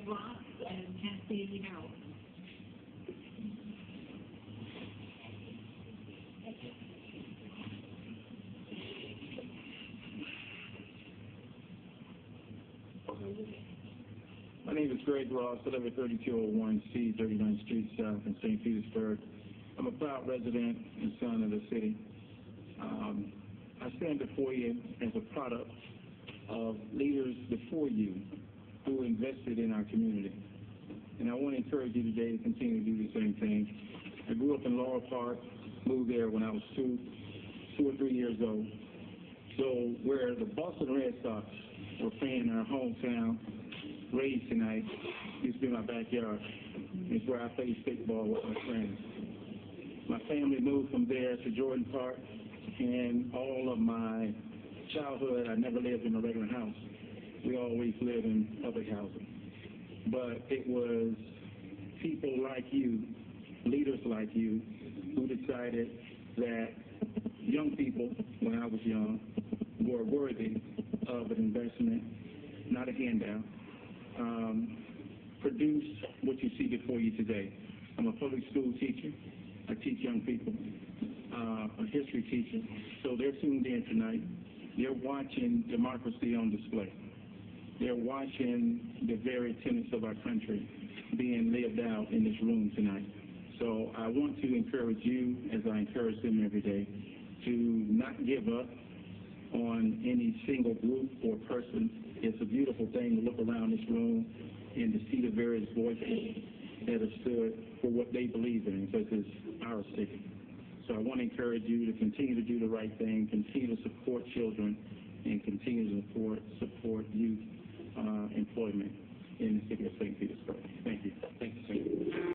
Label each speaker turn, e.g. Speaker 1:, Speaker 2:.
Speaker 1: Ross and Cassie Harold.
Speaker 2: My name is Greg Ross. I live at 3201C, 39th Street South in St. Petersburg. I'm a proud resident and son of the city. I stand before you as a product of leaders before you who invested in our community. And I want to encourage you today to continue to do the same thing. I grew up in Laurel Park, moved there when I was two or 3 years old. So where the Boston Red Sox were playing in our hometown Rays tonight, used to be my backyard. It's where I played stickball with my friends. My family moved from there to Jordan Park, and all of my childhood I never lived in a regular house. We always lived in public housing. But it was people like you, leaders like you, who decided that young people, when I was young, were worthy of an investment, not a handout. Produce what you see before you today. I'm a public school teacher. I teach young people, a history teacher. So they're tuned in tonight. They're watching democracy on display. They're watching the very tenets of our country being lived out in this room tonight. So I want to encourage you, as I encourage them every day, to not give up on any single group or person. It's a beautiful thing to look around this room and to see the various voices that have stood for what they believe in, because it's our city. So I want to encourage you to continue to do the right thing, continue to support children, and continue to support youth employment in the city of St. Petersburg. Thank you.